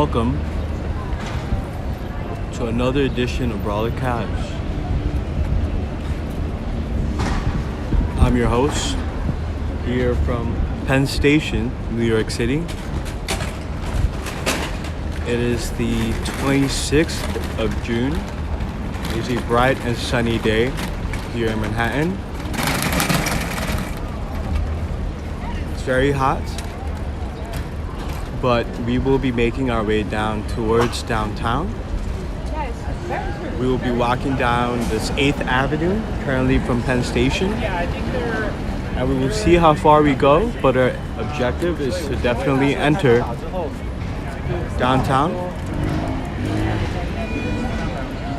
Welcome to another edition of Brawler Cabs. I'm your host here from Penn Station, New York City. It is the 26th of June. It is a bright and sunny day here in Manhattan. It's very hot, but we will be making our way down towards downtown. We will be walking down this 8th Avenue, currently from Penn Station. And we will see how far we go, but our objective is to definitely enter downtown.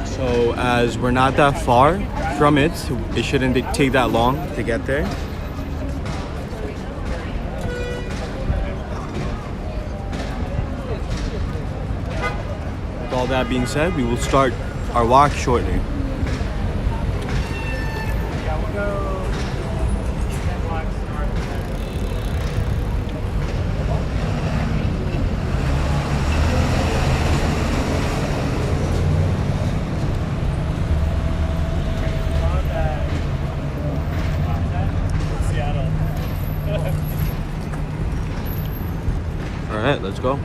So as we're not that far from it, it shouldn't take that long to get there. With all that being said, we will start our walk shortly. All right, let's go.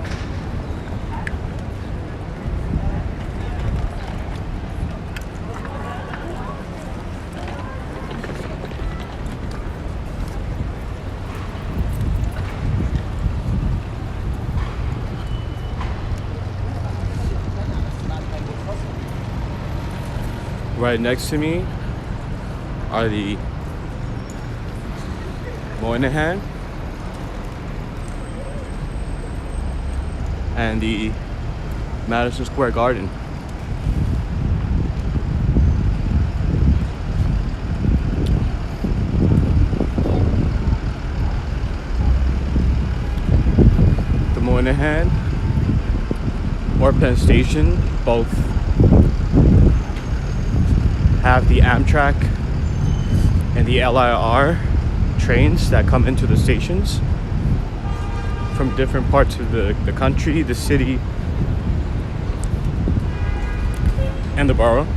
Right next to me are the Moynihan and the Madison Square Garden. The Moynihan or Penn Station both have the Amtrak and the LIR trains that come into the stations from different parts of the country, the city, and the borough.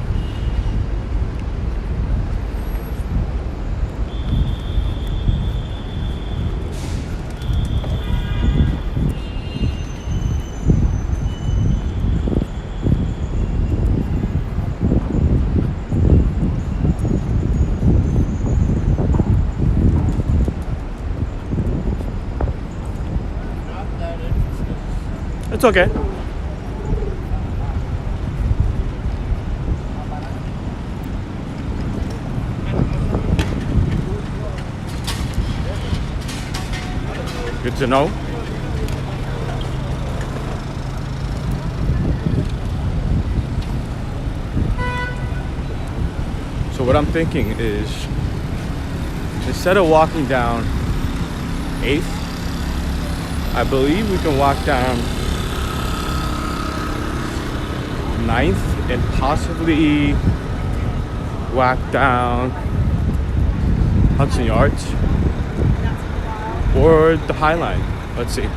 It's okay. Good to know. So what I'm thinking is, instead of walking down 8th, I believe we can walk down 9th and possibly walk down Hudson Yards or the High Line. Let's see.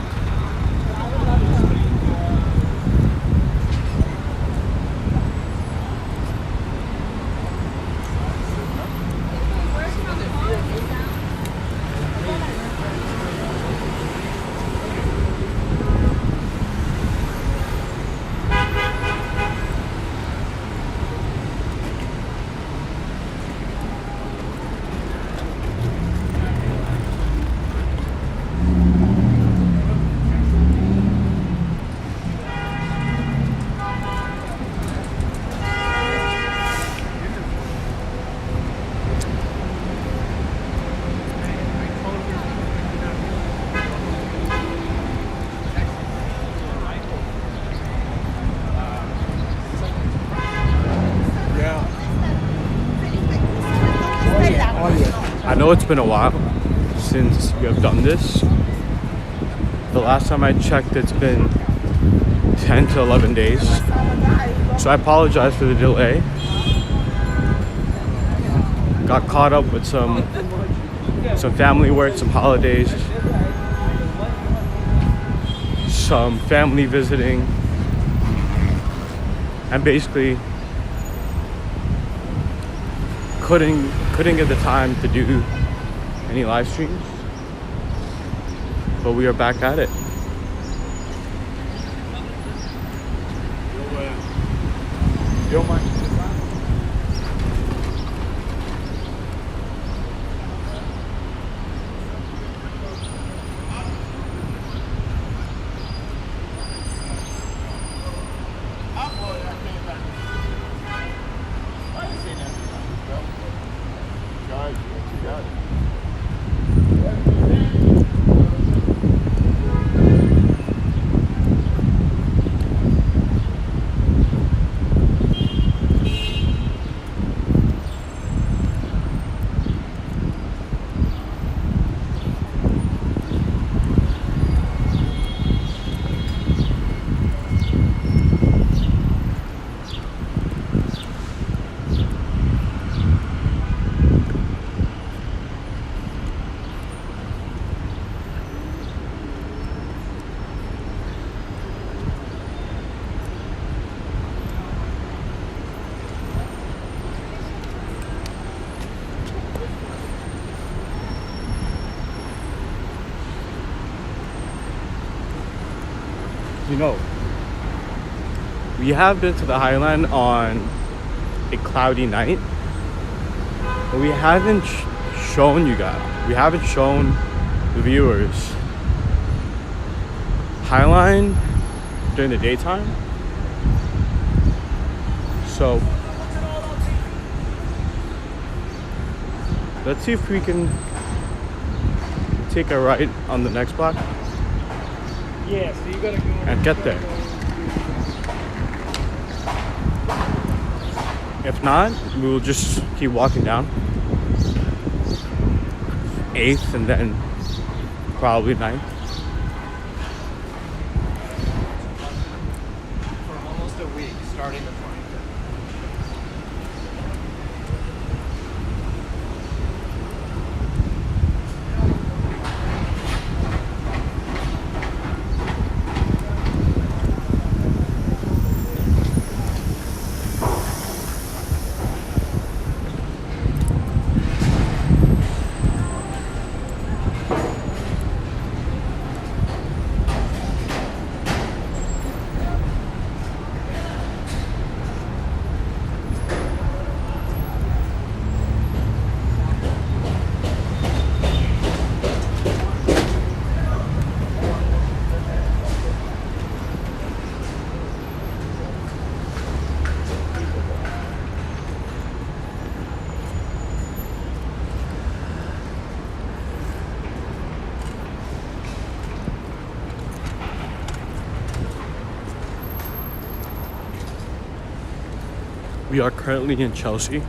I know it's been a while since we have done this. The last time I checked, it's been 10 to 11 days. So I apologize for the delay. Got caught up with some family work, some holidays. So some family visiting, and basically couldn't get the time to do any live streams, but we are back at it. You don't mind? You know, we have been to the Highland on a cloudy night, but we haven't shown you guys, we haven't shown the viewers Highline during the daytime. So let's see if we can take a right on the next block. Yeah, so you gotta go and get there. If not, we will just keep walking down 8th and then probably 9th. for almost a week, starting the 25th. We are currently in Chelsea.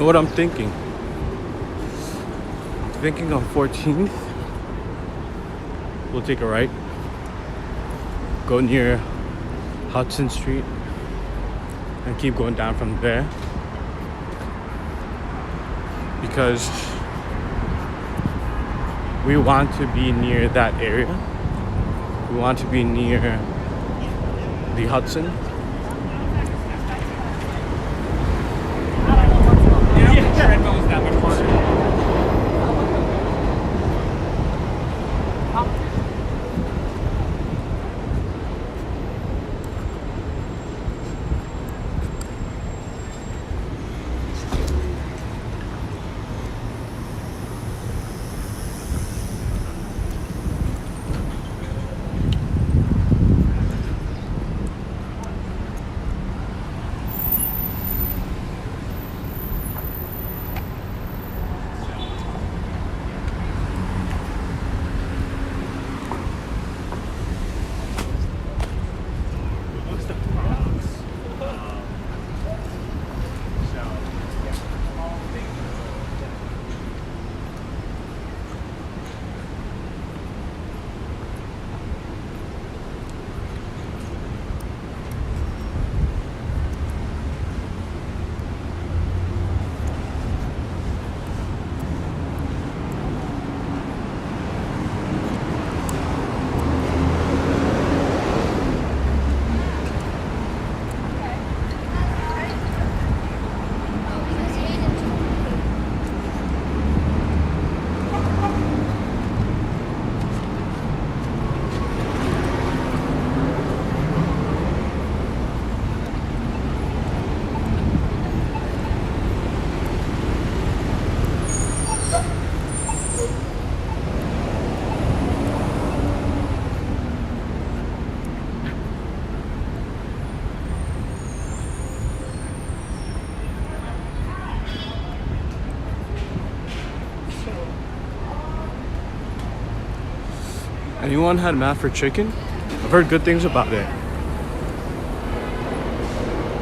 know what I'm thinking? I'm thinking on 14th, we'll take a right, go near Hudson Street, and keep going down from there. Because we want to be near that area. We want to be near the Hudson. Treadmill's that much harder. Anyone had math for chicken? I've heard good things about it.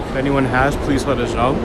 If anyone has, please let us know.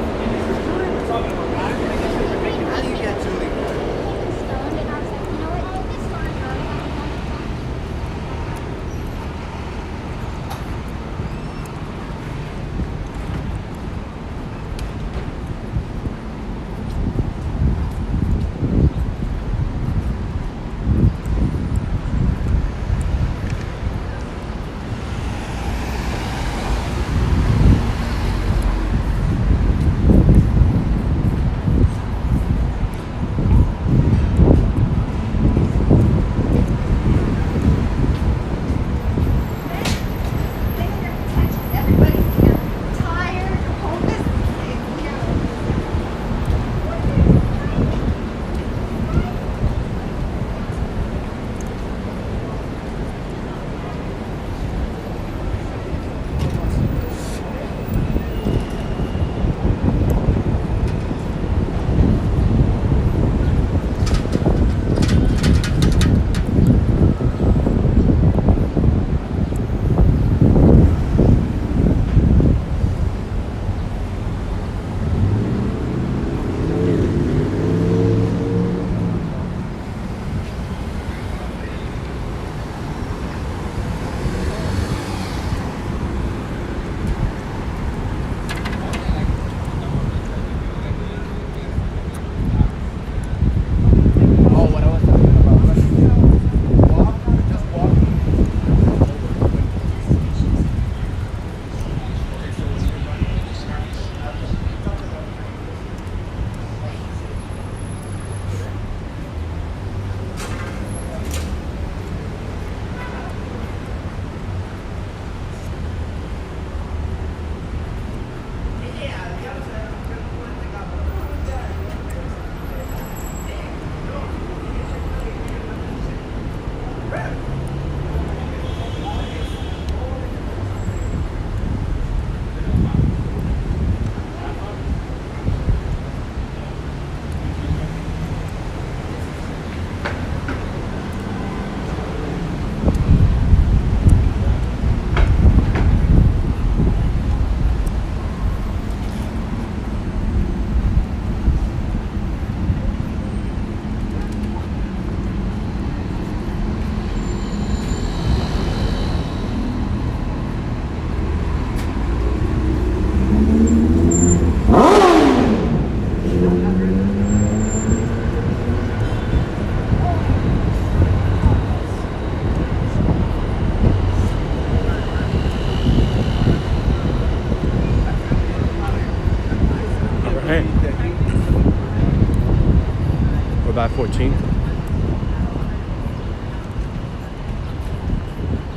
14th.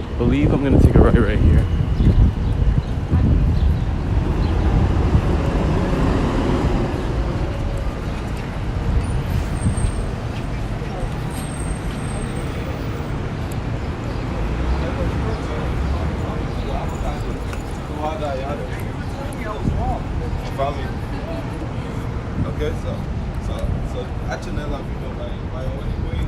I believe I'm gonna take a right here. Okay, so actually like my only way.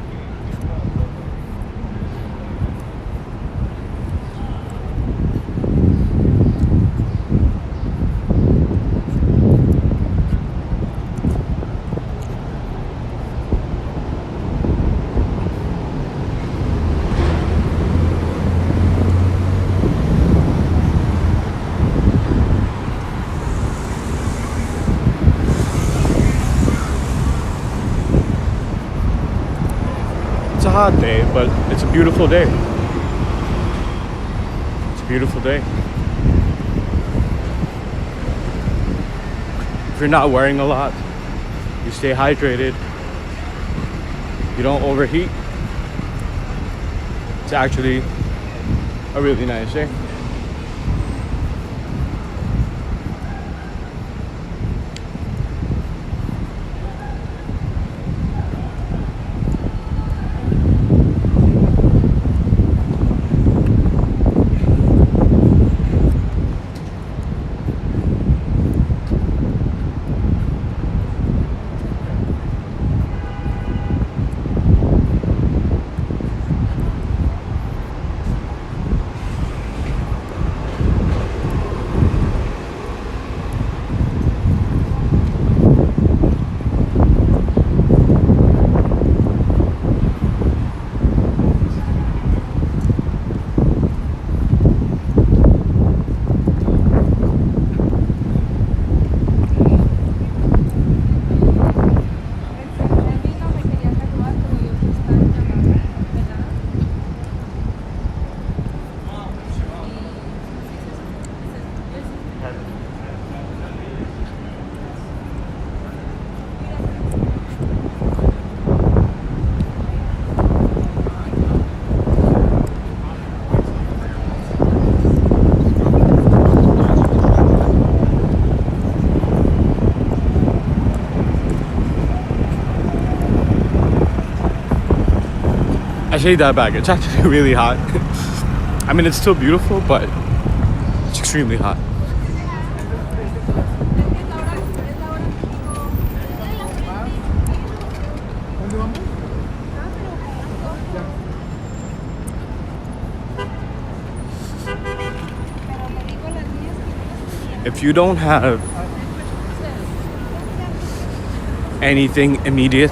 It's a hot day, but it's a beautiful day. It's a beautiful day. If you're not wearing a lot, you stay hydrated, you don't overheat, it's actually a really nice day. I take that back. It's actually really hot. I mean, it's still beautiful, but it's extremely hot. If you don't have anything immediate,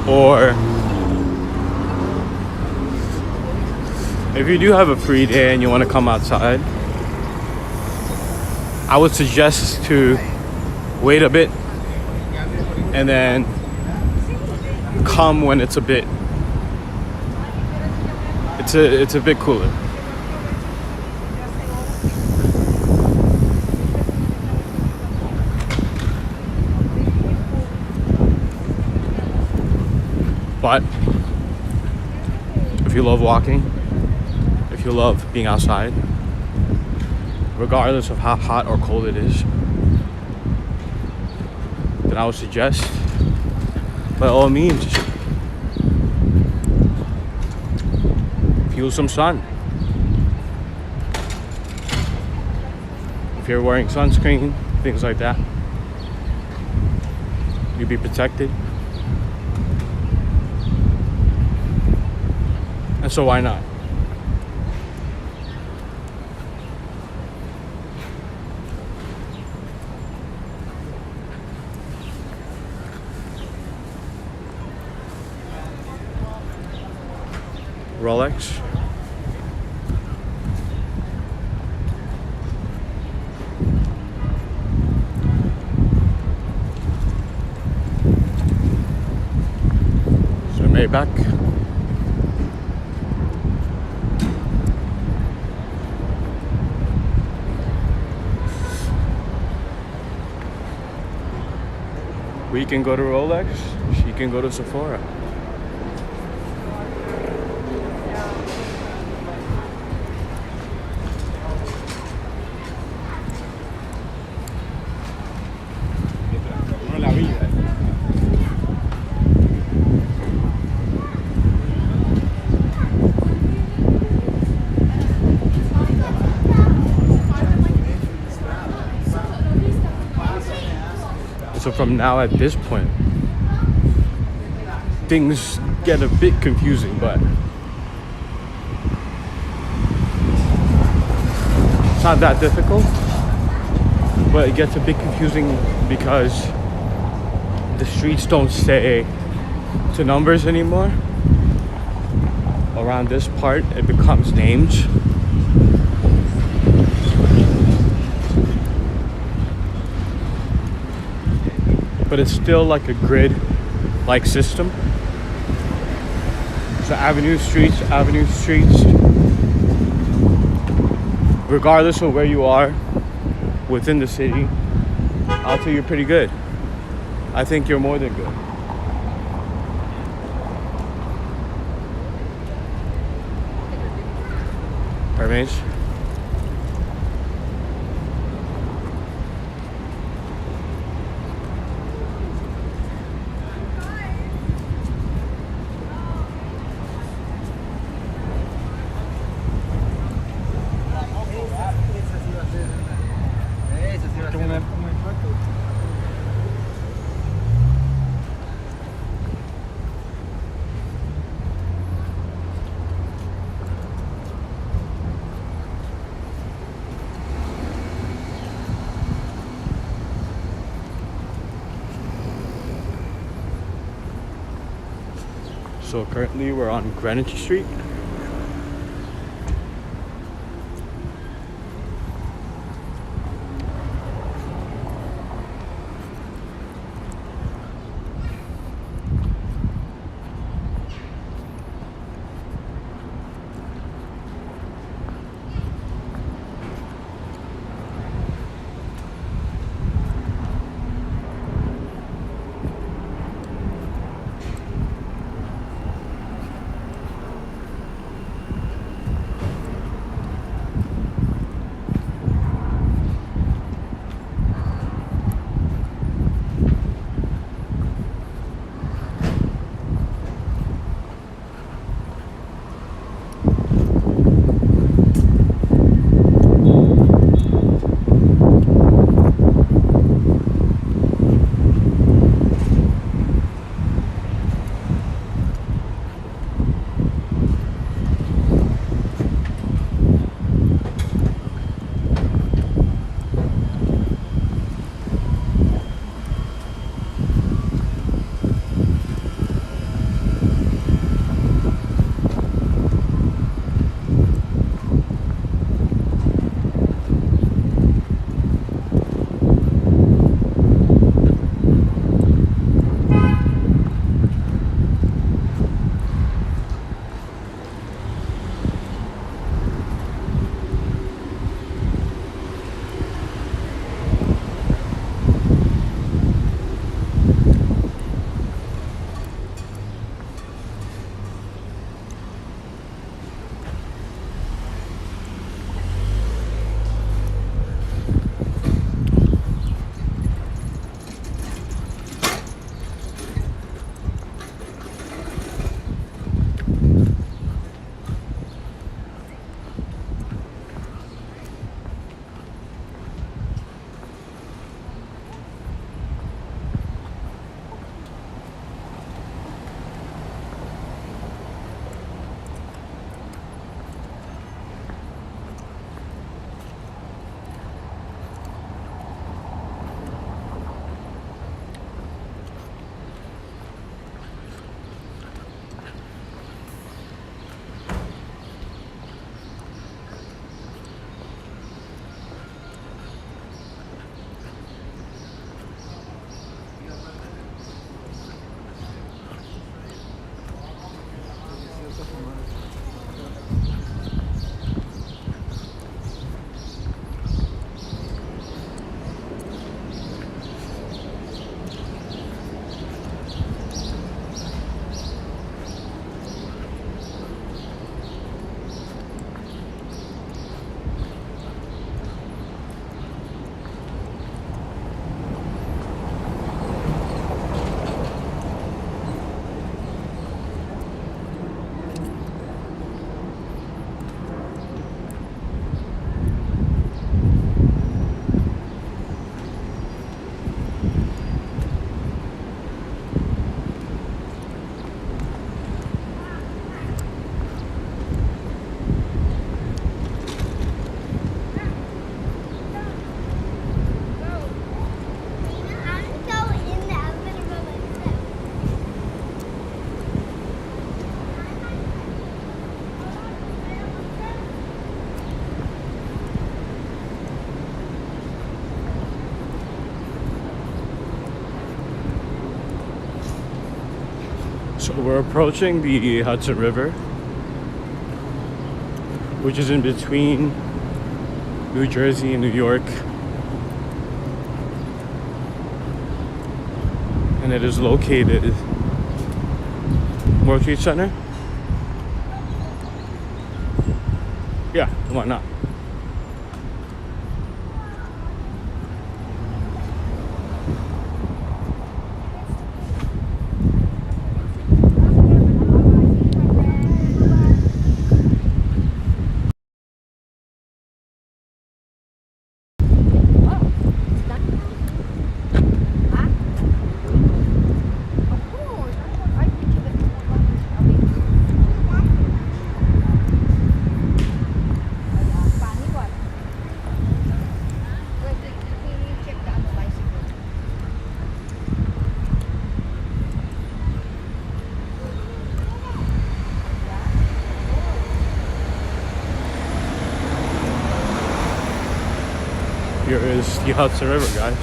or if you do have a free day and you want to come outside, I would suggest to wait a bit and then come when it's a bit cooler. But if you love walking, if you love being outside, regardless of how hot or cold it is, then I would suggest, by all means, feel some sun. If you're wearing sunscreen, things like that, you'll be protected. And so why not? Rolex. So Maybach. We can go to Rolex. She can go to Sephora. So from now at this point, things get a bit confusing, but it's not that difficult. But it gets a bit confusing because the streets don't say to numbers anymore. Around this part, it becomes names. But it's still like a grid-like system. So avenue streets, regardless of where you are within the city, I'll tell you pretty good. I think you're more than good. Mermaids. So currently we're on Greenwich Street. We're approaching the Hudson River, which is in between New Jersey and New York. And it is located World Trade Center. Yeah, why not? Here is the Hudson River, guys.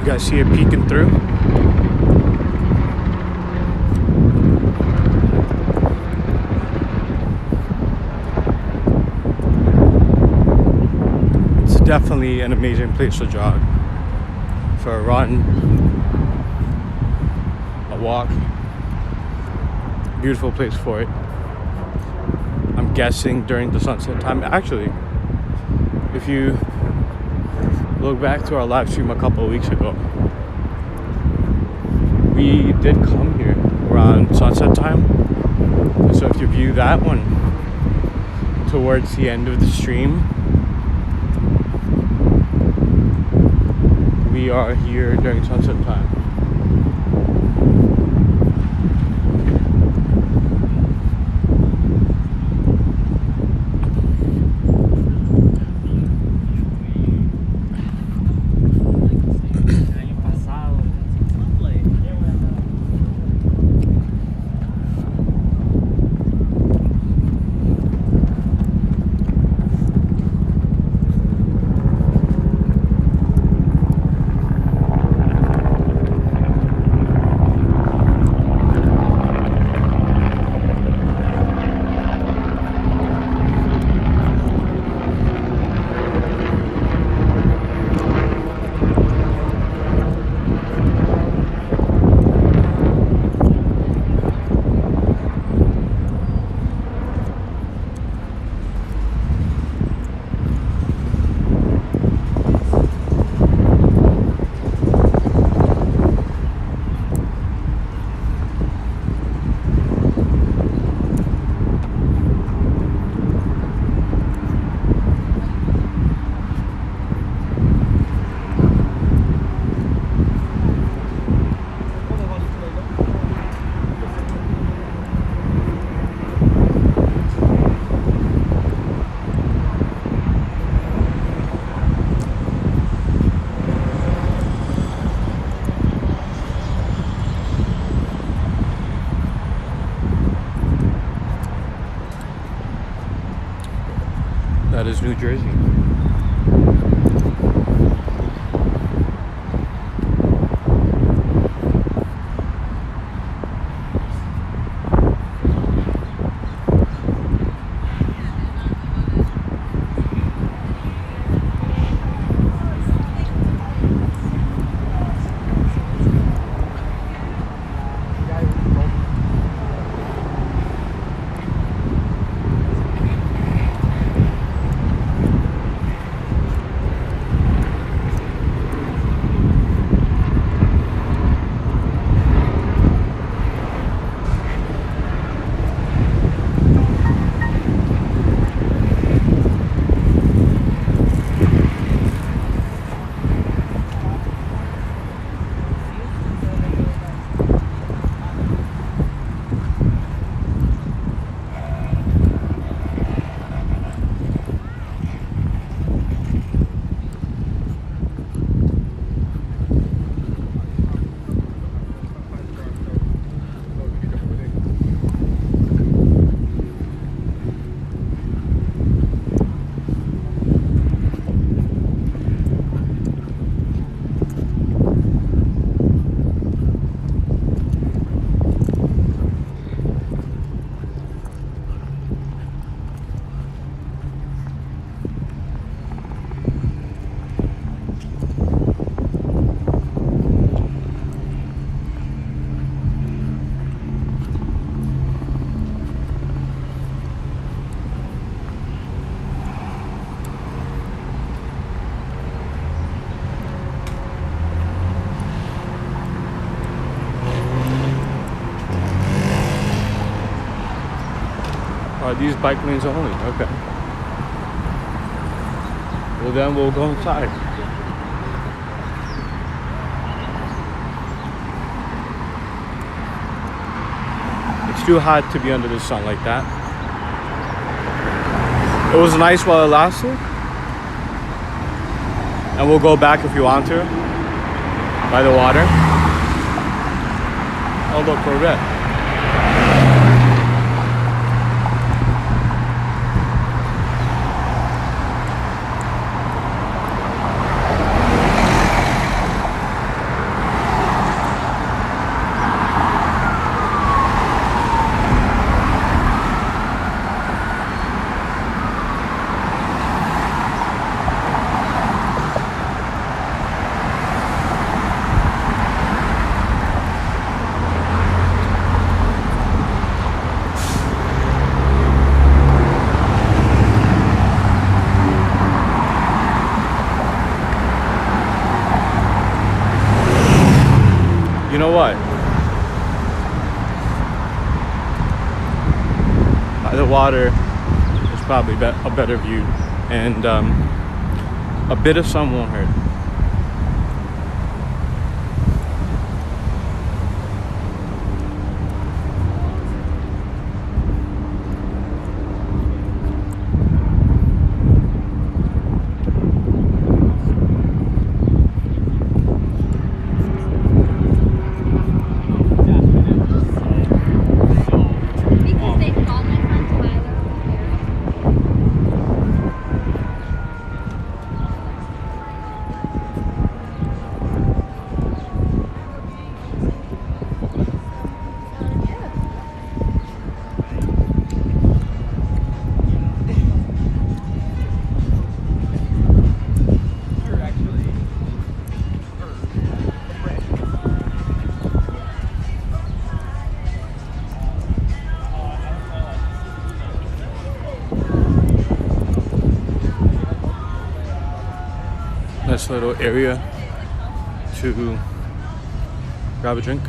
You guys see it peeking through? It's definitely an amazing place to jog. For a run, a walk. Beautiful place for it. I'm guessing during the sunset time. Actually, if you look back to our live stream a couple of weeks ago, we did come here around sunset time. So if you view that one towards the end of the stream, we are here during sunset time. That is New Jersey. these bike lanes only. Okay. Well, then we'll go inside. It's too hot to be under the sun like that. It was nice while it lasted. And we'll go back if you want to. By the water. Oh, look, Corvette. You know what? By the water, there's probably a better view, and a bit of sun won't hurt. Nice little area to grab a drink.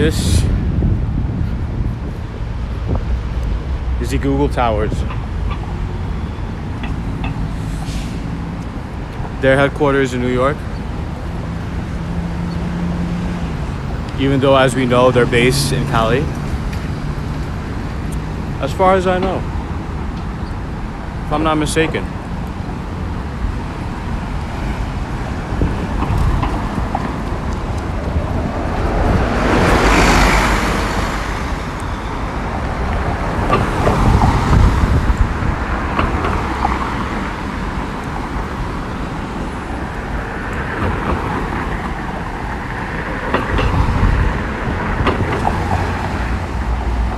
This is the Google Towers. Their headquarters in New York. Even though, as we know, they're based in Cali. As far as I know. If I'm not mistaken.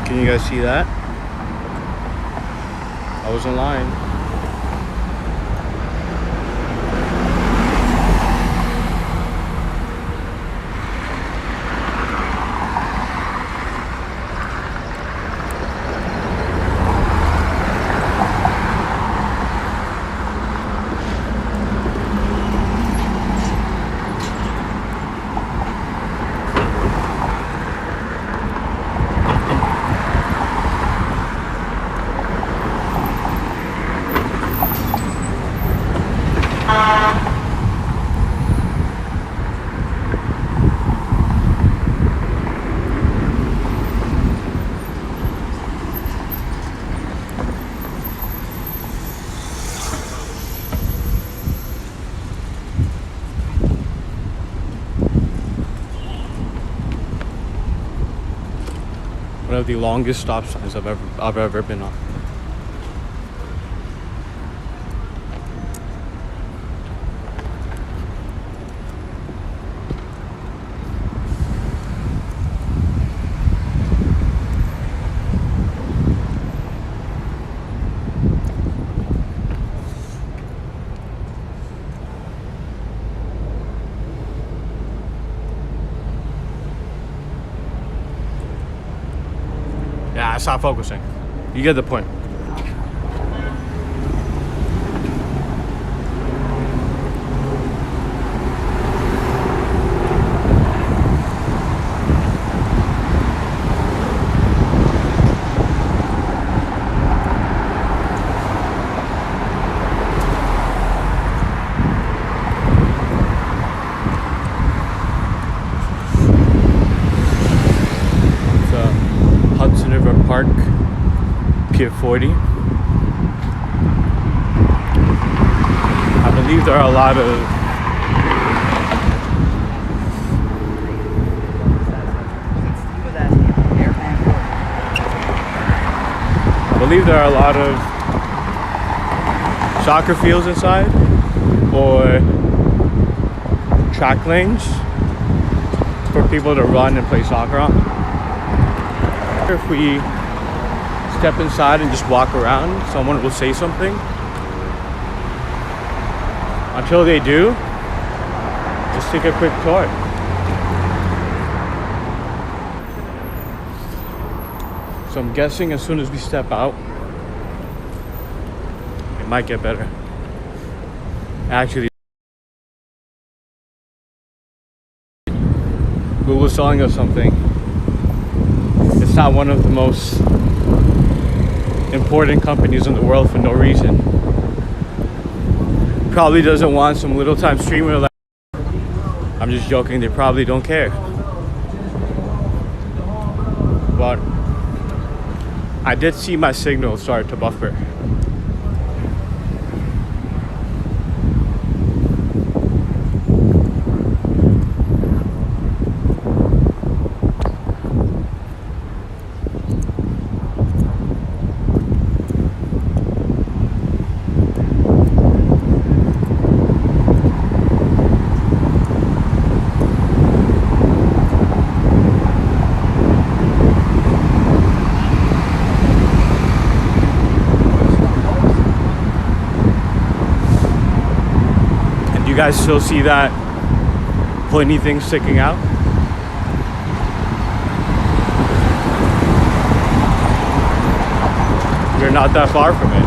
Can you guys see that? I wasn't lying. One of the longest stop signs I've ever been on. Yeah, stop focusing. You get the point. Hudson River Park, Pier 40. I believe there are a lot of soccer fields inside or track lanes for people to run and play soccer on. If we step inside and just walk around, someone will say something. Until they do, just take a quick tour. So I'm guessing as soon as we step out, it might get better. Actually, Google's telling us something. It's not one of the most important companies in the world for no reason. Probably doesn't want some little time streamer like. I'm just joking, they probably don't care. But I did see my signal start to buffer. You guys still see that pointy thing sticking out? You're not that far from it.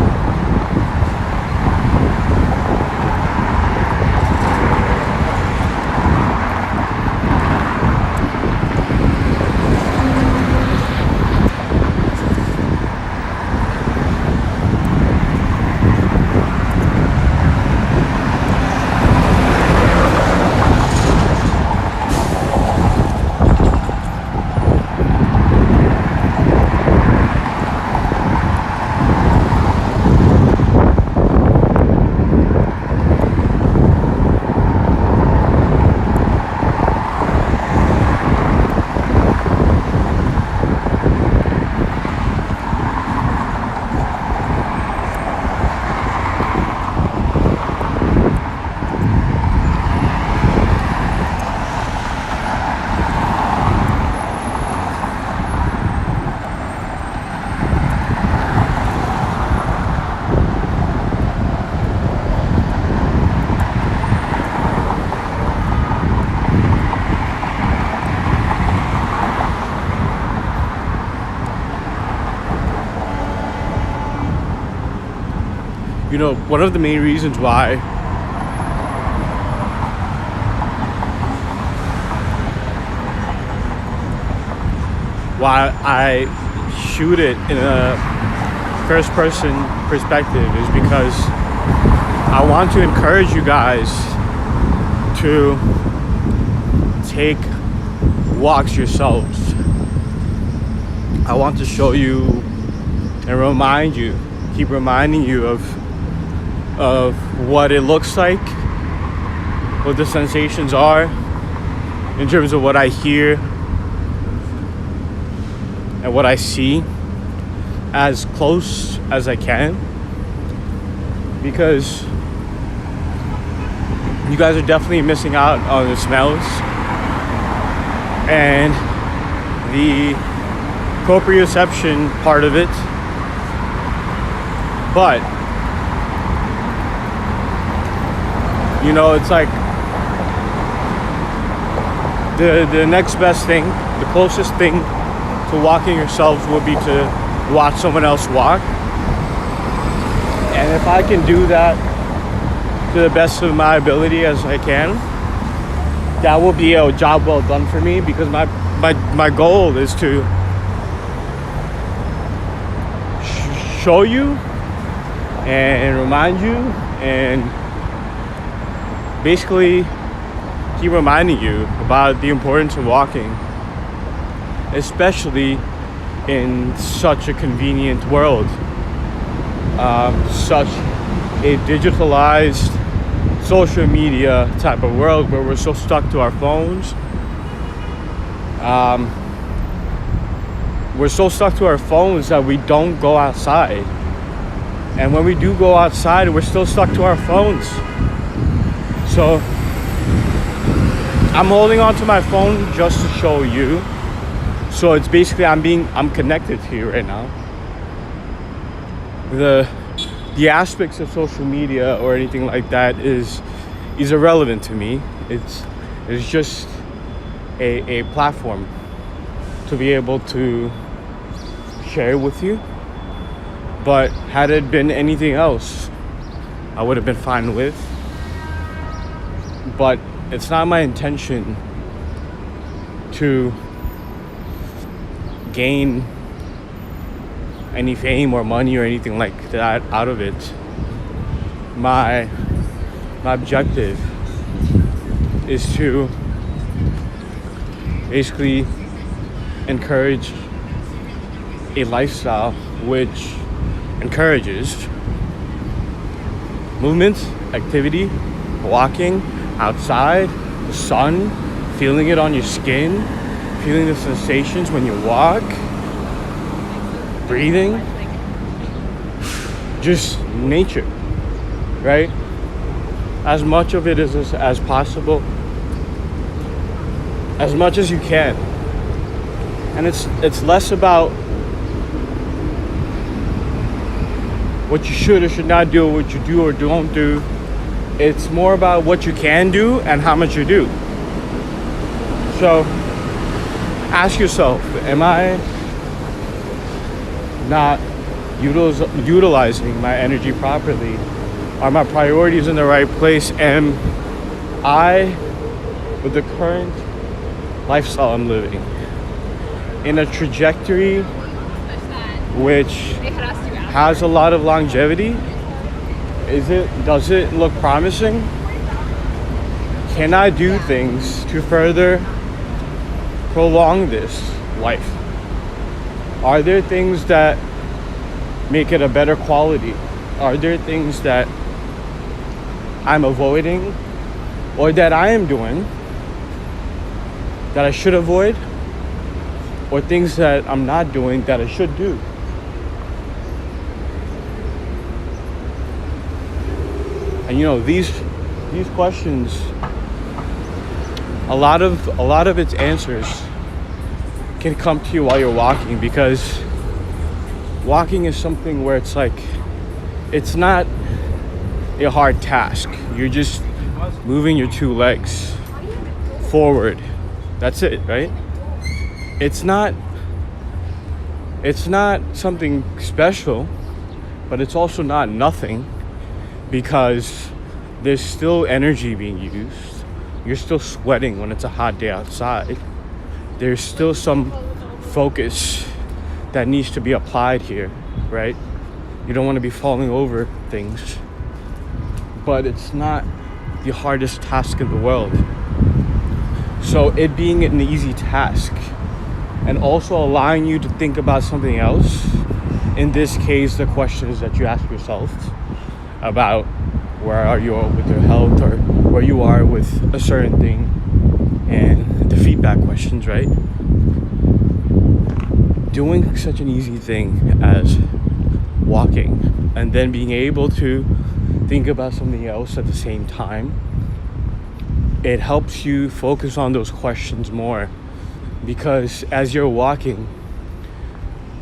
You know, one of the main reasons why I shoot it in a first person perspective is because I want to encourage you guys to take walks yourselves. I want to show you and remind you, keep reminding you of what it looks like, what the sensations are in terms of what I hear and what I see as close as I can, because you guys are definitely missing out on the smells and the proprioception part of it. But you know, it's like the next best thing, the closest thing to walking yourselves would be to watch someone else walk. And if I can do that to the best of my ability as I can, that will be a job well done for me, because my goal is to show you and remind you and basically keep reminding you about the importance of walking, especially in such a convenient world, such a digitalized social media type of world where we're so stuck to our phones. We're so stuck to our phones that we don't go outside. And when we do go outside, we're still stuck to our phones. So I'm holding on to my phone just to show you. So it's basically I'm connected to you right now. The aspects of social media or anything like that is irrelevant to me. It's just a platform to be able to share with you. But had it been anything else, I would have been fine with. But it's not my intention to gain any fame or money or anything like that out of it. My objective is to basically encourage a lifestyle which encourages movement, activity, walking outside, the sun, feeling it on your skin, feeling the sensations when you walk, breathing, just nature, right? As much of it as possible, as much as you can. And it's less about what you should or should not do, or what you do or don't do. It's more about what you can do and how much you do. So ask yourself, am I not utilizing my energy properly? Are my priorities in the right place? Am I, with the current lifestyle I'm living, in a trajectory which has a lot of longevity? Does it look promising? Can I do things to further prolong this life? Are there things that make it a better quality? Are there things that I'm avoiding or that I am doing that I should avoid, or things that I'm not doing that I should do? And you know, these questions, a lot of its answers can come to you while you're walking, because walking is something where it's like, it's not a hard task. You're just moving your two legs forward. That's it, right? It's not something special, but it's also not nothing. because there's still energy being used. You're still sweating when it's a hot day outside. There's still some focus that needs to be applied here, right? You don't want to be falling over things. But it's not the hardest task in the world. So it being an easy task and also allowing you to think about something else, in this case, the questions that you ask yourself about where are you with your health or where you are with a certain thing, and the feedback questions, right? Doing such an easy thing as walking and then being able to think about something else at the same time, it helps you focus on those questions more, because as you're walking,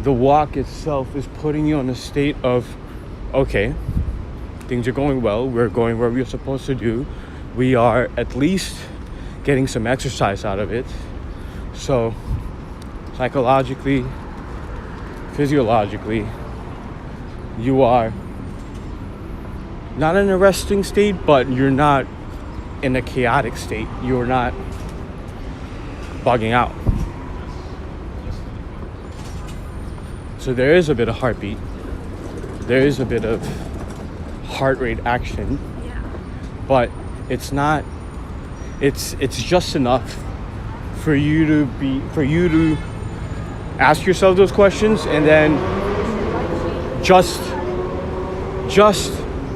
the walk itself is putting you in a state of, okay, things are going well, we're going where we're supposed to do, we are at least getting some exercise out of it. So psychologically, physiologically, you are not in a resting state, but you're not in a chaotic state. You're not bugging out. So there is a bit of heartbeat. There is a bit of heart rate action. But it's not, it's just enough for you to ask yourself those questions, and then just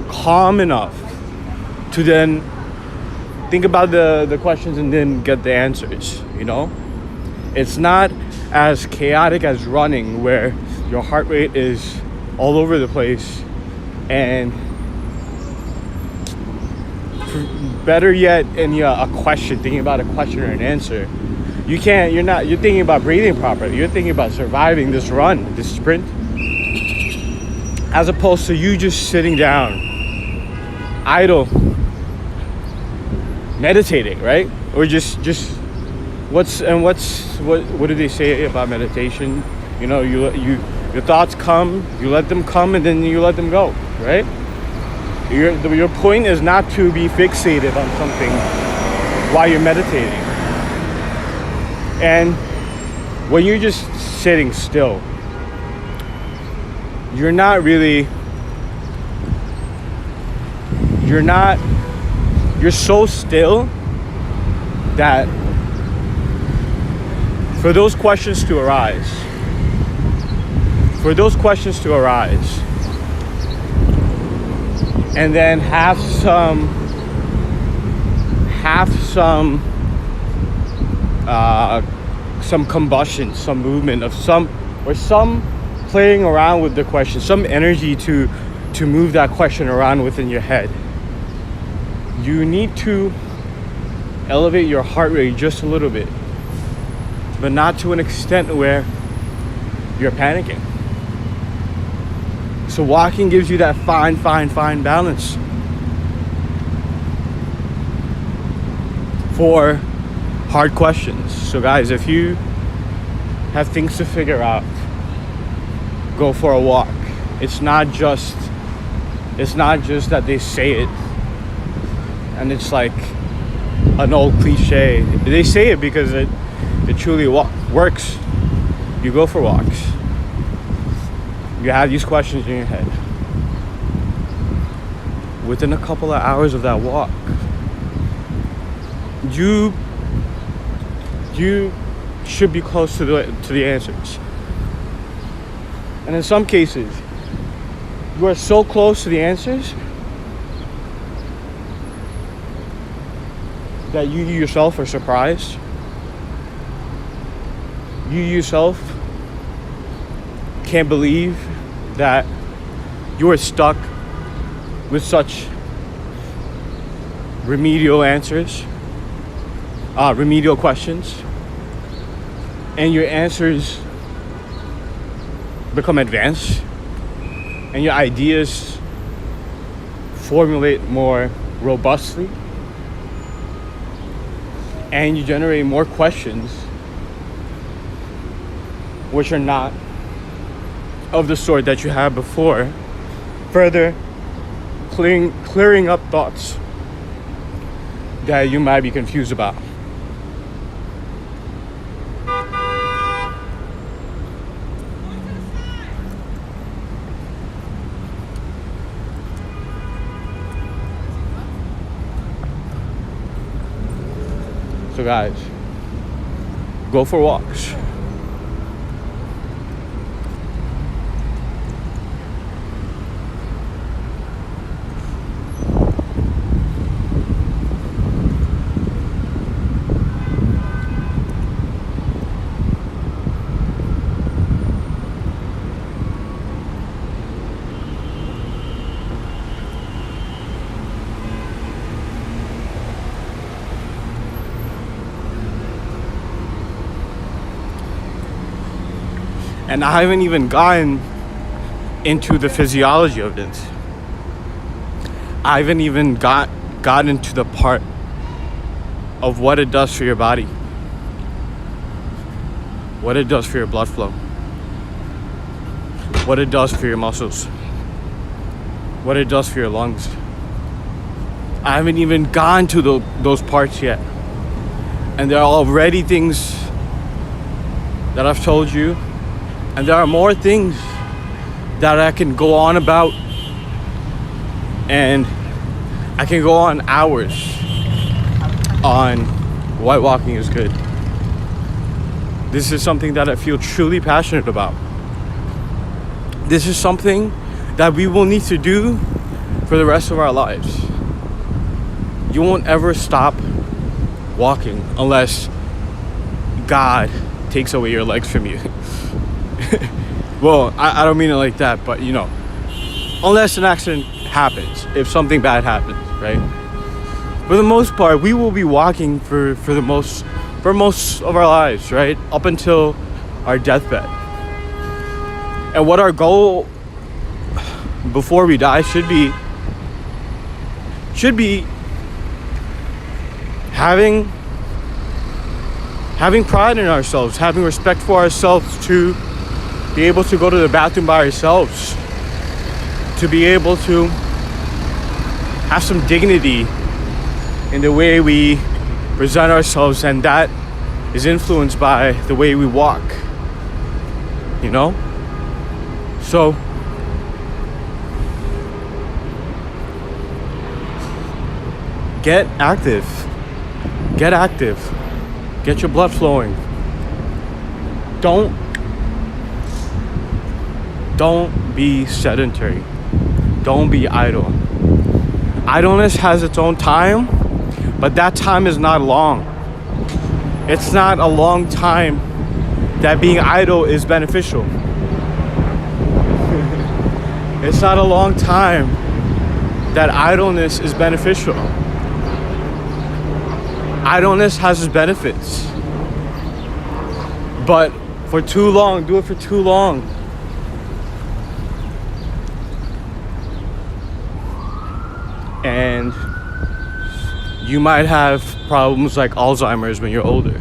calm enough to then think about the questions and then get the answers, you know? It's not as chaotic as running, where your heart rate is all over the place, and better yet, in a question, thinking about a question or an answer, you're thinking about breathing properly. You're thinking about surviving this run, this sprint, as opposed to you just sitting down, idle, meditating, right? Or just what do they say about meditation? You know, your thoughts come, you let them come, and then you let them go, right? Your point is not to be fixated on something while you're meditating. And when you're just sitting still, you're so still that for those questions to arise, and then have some combustion, some movement of some playing around with the question, some energy to move that question around within your head. You need to elevate your heart rate just a little bit, but not to an extent where you're panicking. So walking gives you that fine balance for hard questions. So guys, if you have things to figure out, go for a walk. It's not just that they say it and it's like an old cliche. They say it because it truly works. You go for walks. You have these questions in your head. Within a couple of hours of that walk, you should be close to the answers. And in some cases, you are so close to the answers that you yourself are surprised. You yourself can't believe that you are stuck with such remedial questions, and your answers become advanced, and your ideas formulate more robustly, and you generate more questions which are not of the sort that you had before, further clearing up thoughts that you might be confused about. So guys, go for walks. And I haven't even gotten into the physiology of it. I haven't even gotten into the part of what it does for your body, what it does for your blood flow, what it does for your muscles, what it does for your lungs. I haven't even gotten to those parts yet. And there are already things that I've told you. And there are more things that I can go on about, and I can go on hours on why walking is good. This is something that I feel truly passionate about. This is something that we will need to do for the rest of our lives. You won't ever stop walking unless God takes away your legs from you. Well, I don't mean it like that, but you know, unless an accident happens, if something bad happens, right? For the most part, we will be walking for most of our lives, right? Up until our deathbed. And what our goal before we die should be having pride in ourselves, having respect for ourselves, to be able to go to the bathroom by ourselves, to be able to have some dignity in the way we present ourselves, and that is influenced by the way we walk, you know? So get active, get your blood flowing. Don't be sedentary. Don't be idle. Idleness has its own time, but that time is not long. It's not a long time that being idle is beneficial. It's not a long time that idleness is beneficial. Idleness has its benefits, but for too long, do it for too long, and you might have problems like Alzheimer's when you're older,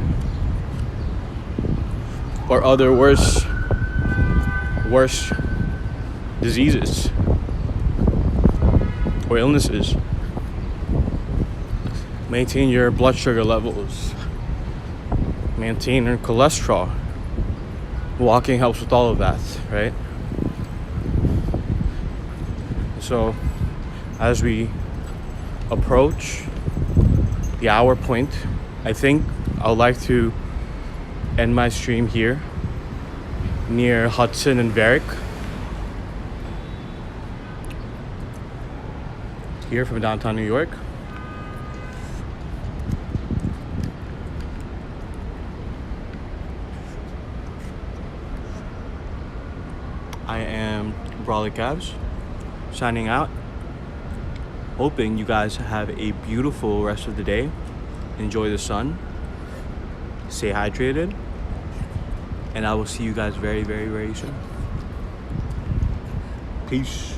or other worse diseases or illnesses. Maintain your blood sugar levels, maintain your cholesterol. Walking helps with all of that, right? So as we approach the hour point, I think I would like to end my stream here near Hudson and Varick. Here from downtown New York. I am Brawley Cabs, signing out. Hoping you guys have a beautiful rest of the day. Enjoy the sun. Stay hydrated. And I will see you guys very, very, very soon. Peace.